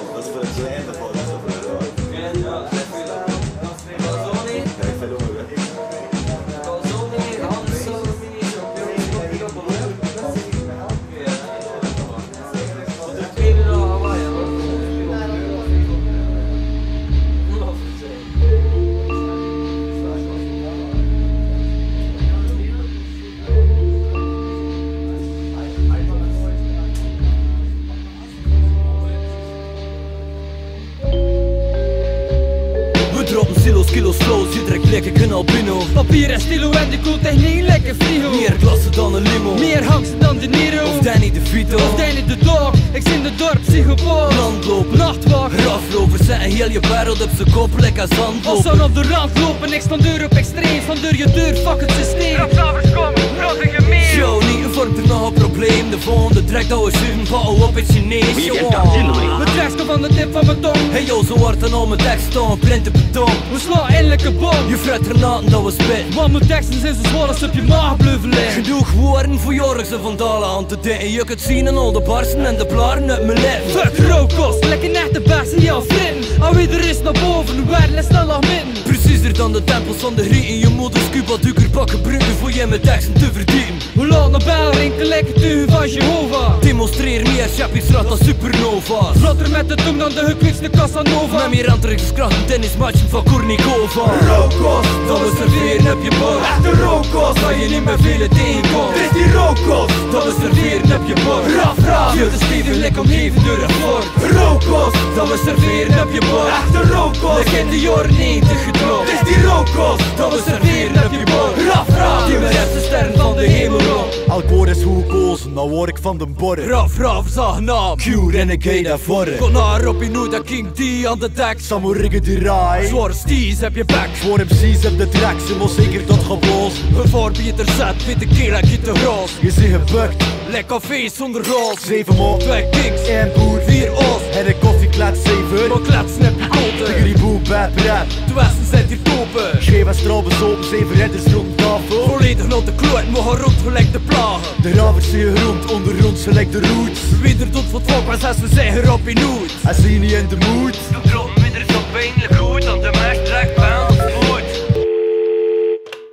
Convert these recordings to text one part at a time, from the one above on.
Dat is voor een kleine van dat is voor kilo's slow, je trekt lekker een albino. Papier en stilo en de cool techniek, lekker frigo. Meer klasse dan een limo, meer hangsten dan De Niro. Of Danny de Vito, of Danny de Dog. Ik zit in de dorp, psychopaat. Landlopen, nachtwacht, raflovers zetten heel je wereld op z'n kop, lekker zand. Als zon op de rand lopen, ik sta deur op extreem. Van deur je deur, fuck het systeem. Rapsavers komen, prachtige meer. Show, niet een vormt er nog een probleem. De volgende trekt ouwe zuigen, pauw op het Chinees. Mijn tracks komen van de tip van mijn tong. Hey yo, zo wordt dan al mijn tekst staan, print beton. We slaan eindelijk een bom. Je fret granaten dat we spitten. Want mijn teksten zijn zo zwaar als op je maag blijven liggen. Genoeg woorden voor Jorgse van Dalen aan te denken. Je kunt zien aan al de barsten en de blaren uit mijn leven. Fuck rookkost, lekker net de beste jouw fritten. Al wie er is naar boven, waar is snel nog midden. Preciezer dan de tempels van de Grieken. Je moet een scuba duiker pakken bruggen voor je met teksten te verdienen. Hoe laat naar bel ringt de lekker tugen van Jehovah. Demonstreer meer Shappiesstraat als supernova. Vlotter met de tong dan de gekwitste Casanova. Met meer aantrekkingskracht tennismatchen van Kornikova. Rookkost, dat we serveren op je bord. Echte rookkost, waar je niet meer vele tegenkomt. Dit is die rookkost, dat we serveren op je bord. Raf, raf, je de stevig omgeven door een fort. Rookkost, dat we serveren op je bord. Echte rookkost, ik in de jaren 90 gedropt. Dit is die rookkost, dat we serveren op je bord. Raf, raf, die me hebt de sterren van de hemel op. Elk woord is hoe gekozen, nou word ik van de borren. Raf, raf, zag naam, Q, renegade daarvoor. Kon naar Robin Hood en King D aan de dek. Samuriggen die raai. Zware steez heb je bek. Voor MC's op de track, ze moet zeker dat geblazen. Een voorbieter zet, witte keel en gitte gras. Je ziet gebukt, lekker feest zonder ras. 7 man, 2 kings, 1 boer, 4 os. en een koffieklets 7. Maar kletsen heb je koten. Tigri boe, bad rap. De westen zijn hier topen. Geef en strobes open, 7 redders rond tafel. Volledig naar de kloot, maar gaan rond gelijk de plagen. De ravers zie je rond, onder ons gelijk de roots. Wie er doet wat volk was als we zeggen Robin Hood. Hij zie niet in de mood. De droom minder is zo pijnlijk goed, dan de meest trekt bij ons goed.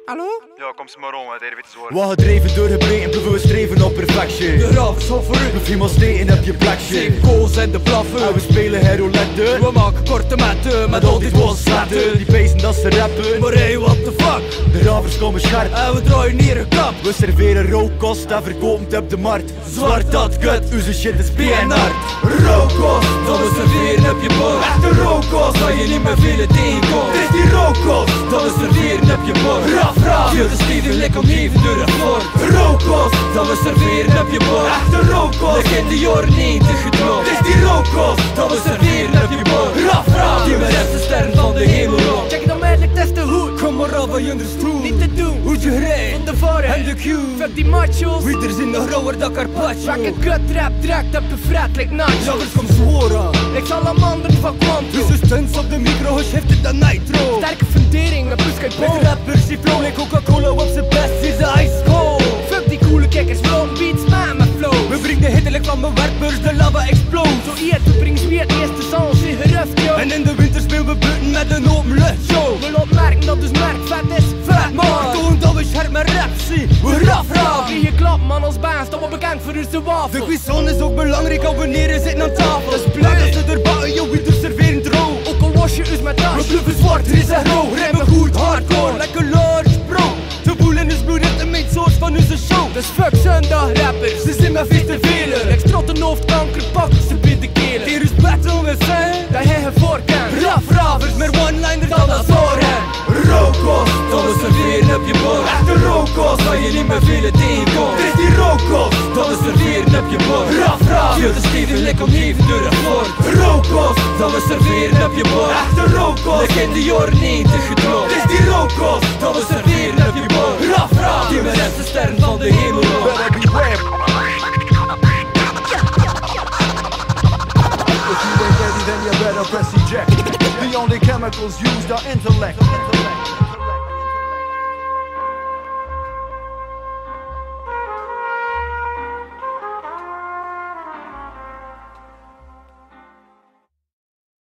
Hallo? Ja, kom ze maar om, het even te zwaar. Wat gedreven door gebreken, blijven we streven op perfectie. De ravers van vooruit. We vliegen steken op je plekje. 7 goals en de blaffen. En we spelen herolette. We maken korte metten, met al die slatten. Die pezen dat ze rappen. Maar hey, what the fuck? De ravers komen scherp. En we draaien hier een kap. We serveren rookkost en verkopen het op de markt. Zwart dat kut, onze shit is PNR. Rookkost, dat we serveren op je bord. Echte rookkost, dat je niet meer vele tegenkomt. Dit is die rookkost, dat we serveren op je bord. Raf, raf, je de stevig lekker omgeven door een fort. Rookkost, dat we serveren op je bord. Echte rookkost, ik in de jaren 90 gedropt. Dit is die rookkost, dat we serveren op je bord. Raf, raf, die me hebt de sterren van de hemel op. Check dan merkelijk testen hoe. Kom maar af van je stoel. Niet te doen, hoe je rijdt. Van de varen en de cue. Fuck die machos, wie er zijn nog rauwer dan Carpaccio. Fuck een kut rap, direct op de fret, like nacho. Joggers kom zworen, ik zal aan maanden van Quantum. Dus de stunts op de micro, heeft het dan nitro. Sterke fundering, met buskijk boom. Met rappers die flow, like Coca-Cola op zijn best, is de ice cold. Fuck die coole kikkers, flow beats, man met flow. We brengen hittelijk van mijn werkbeurs, de lava explode. Zo eet, we brengen weer het eerste sans in geruft, yo. En in de winter spelen we buiten met een open lucht, yo. We laten merken dat dus merk vet is, vet man. Toen dat we scherp met rap zien, we raf raf. Vlieg je klap man als baan, staan we bekend voor onze wafel. De cuisson is ook belangrijk, abonneren zitten aan tafel. Dat is blij dat ze er buiten, yo, wie er serveren droog. Ook al was je us met tas, we bluffen zwart, er is een rood. Remmen goed, hardcore, lekker large bro. De boelen is bloed, de main source van onze show. Dus fuck zondag rappers, ze zijn maar veel te velen. Ik strot een hoofdkanker, pakken ze bij de kelen. Hier is battle met zijn, dat hij geen voorkant. Raf ravers, meer one-liners dan dat voorhand. Rookkost, dat we serveren op je bord. Echte rookkost, waar je niet meer vele tegenkomt. Dit is die rookkost, dat we serveren op je bord. Raf raf, je de stevig lekker omgeven door een fort. Rookkost, dat we serveren op je bord. Echte rookkost, ik in de jaren 90 gedropt. Dit is die rookkost, dat we serveren op je bord. Raf raf, die me net de sterren van de hemel op. If you ain't ready, then you better press eject. The only chemicals used are intellect.